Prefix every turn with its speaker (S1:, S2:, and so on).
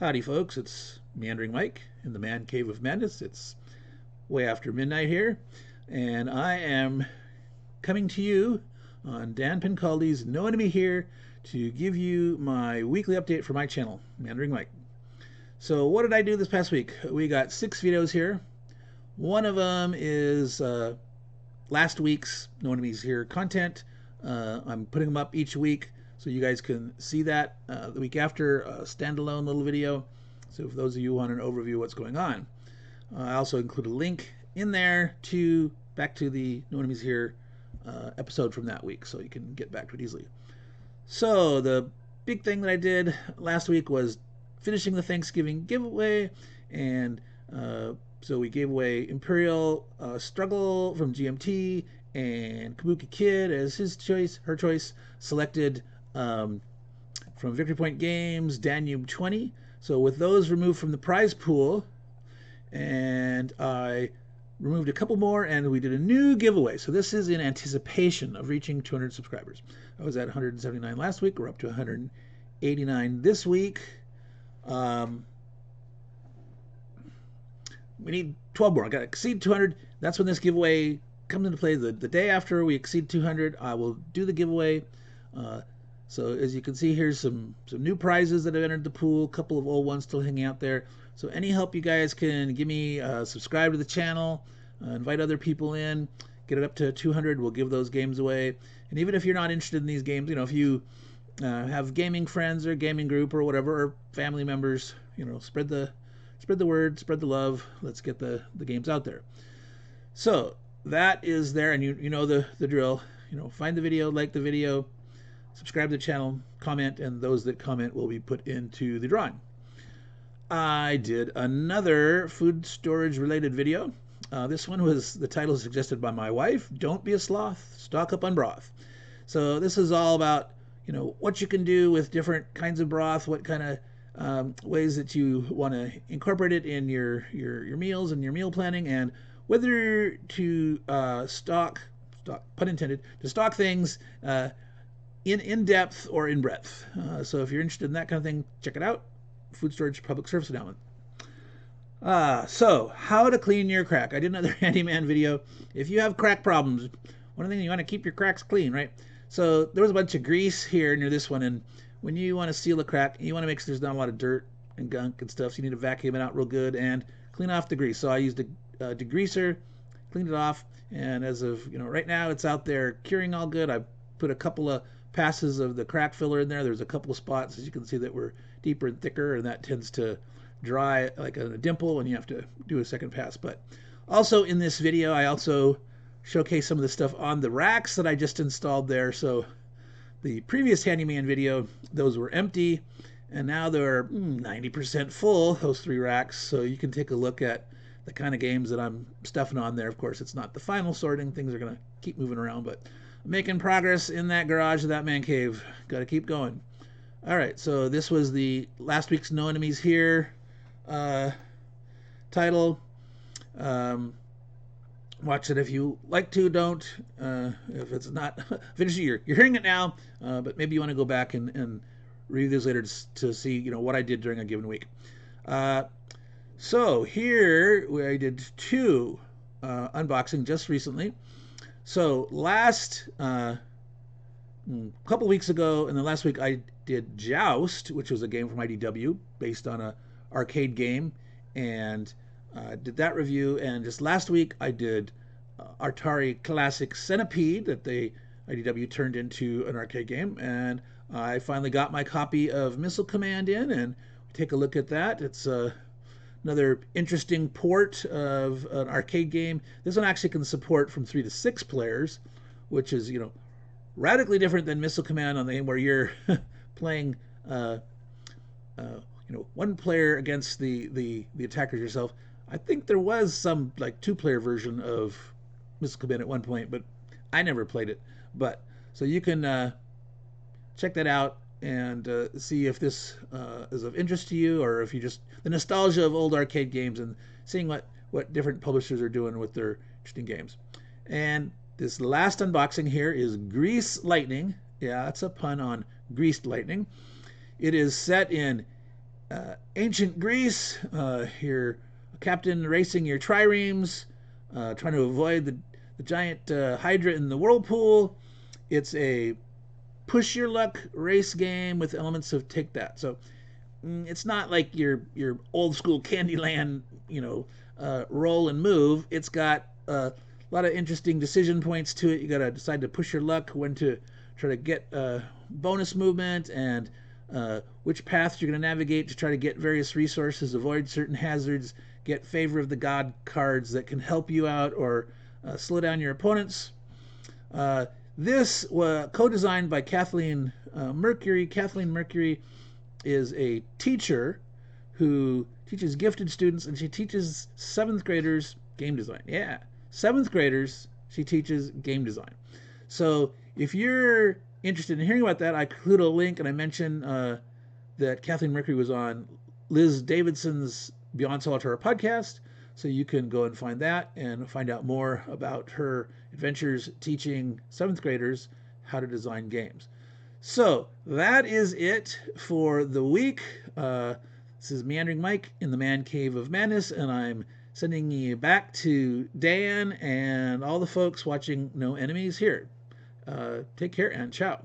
S1: Howdy folks, it's Meandering Mike in the Man Cave of Madness. It's way after midnight here, and I am coming to you on Dan Pancaldi's No Enemy Here to give you my weekly update for my channel, Meandering Mike. So what did I do this past week? We got 6 videos here. One of them is last week's No Enemies Here content. I'm putting them up each week so you guys can see that. The week after, a standalone little video. So for those of you who want an overview of what's going on. I also include a link in there to back to the No Enemies Here episode from that week, so you can get back to it easily. So the big thing that I did last week was finishing the Thanksgiving giveaway, and so we gave away Imperial Struggle from GMT and Kabuki Kid as his choice, her choice, selected from Victory Point Games, Danube 20. So with those removed from the prize pool, and I removed a couple more, and we did a new giveaway. So this is in anticipation of reaching 200 subscribers. I was at 179 last week. We're up to 189 this week. We need 12 more. I got to exceed 200. That's when this giveaway comes into play. The day after we exceed 200, I will do the giveaway. So as you can see, here's some new prizes that have entered the pool. A couple of old ones still hanging out there. So any help you guys can give me, subscribe to the channel, invite other people in, get it up to 200. We'll give those games away. And even if you're not interested in these games, you know, if you have gaming friends or gaming group or whatever, or family members, you know, spread the word, spread the love. Let's get the games out there. So that is there, and you know the drill. You know, find the video, like the video, subscribe to the channel, comment, and those that comment will be put into the drawing. I did another food storage related video. This one was, the title suggested by my wife, Don't Be a Sloth, Stock Up on Broth. So this is all about, you know, what you can do with different kinds of broth, what kind of ways that you want to incorporate it in your meals and your meal planning, and whether to stock, pun intended, to stock things in depth or in breadth. So if you're interested in that kind of thing, check it out. Food storage public service announcement. So how to clean your crack. I did another handyman video. If you have crack problems, one of the things, you want to keep your cracks clean, right? So there was a bunch of grease here near this one, and when you want to seal a crack, you want to make sure there's not a lot of dirt and gunk and stuff, so you need to vacuum it out real good and clean off the grease. So I used a degreaser, cleaned it off, and as of, you know, right now it's out there curing all good. I put a couple of passes of the crack filler in there. There's a couple of spots, as you can see, that were deeper and thicker, and that tends to dry like a dimple when you have to do a second pass. But also in this video, I also showcase some of the stuff on the racks that I just installed there. So the previous handyman video, those were empty, and now they're 90% full, those 3 racks. So you can take a look at the kind of games that I'm stuffing on there. Of course, it's not the final sorting. Things are going to keep moving around, but I'm making progress in that garage of that man cave. Got to keep going. All right, so this was the last week's No Enemies Here title. Watch it if you like to. Don't. If it's not finished, you're hearing it now, but maybe you want to go back and review this later to see, you know, what I did during a given week. So here I did 2 unboxing just recently. So last couple weeks ago, and then last week, I did Joust, which was a game from IDW based on a arcade game, and did that review. And just last week I did Atari Classic Centipede that IDW turned into an arcade game, and I finally got my copy of Missile Command in, and take a look at that. It's another interesting port of an arcade game. This one actually can support from 3 to 6 players, which is, you know, radically different than Missile Command on the game where you're playing you know, 1 player against the attackers yourself. I think there was some like 2-player version of Missile Command at one point, but I never played it. But so you can check that out and see if this is of interest to you, or if you just the nostalgia of old arcade games and seeing what different publishers are doing with their interesting games. And this last unboxing here is Grease Lightning. Yeah, that's a pun on Greased Lightning. It is set in Ancient Greece, you're a captain racing your triremes, trying to avoid the giant hydra in the whirlpool. It's a push your luck race game with elements of take that. So it's not like your old school Candyland, roll and move. It's got a lot of interesting decision points to it. You got to decide to push your luck, when to try to get bonus movement, and which paths you're going to navigate to try to get various resources, avoid certain hazards, get favor of the god cards that can help you out or slow down your opponents. This was co-designed by Kathleen Mercury. Kathleen Mercury is a teacher who teaches gifted students, and she teaches seventh graders game design. Yeah, seventh graders, she teaches game design. So if you're interested in hearing about that, I include a link, and I mentioned that Kathleen Mercury was on Liz Davidson's Beyond Solitaire podcast. So you can go and find that and find out more about her adventures teaching seventh graders how to design games. So that is it for the week. This is Meandering Mike in the Man Cave of Madness, and I'm sending you back to Dan and all the folks watching No Enemies here. Take care and ciao.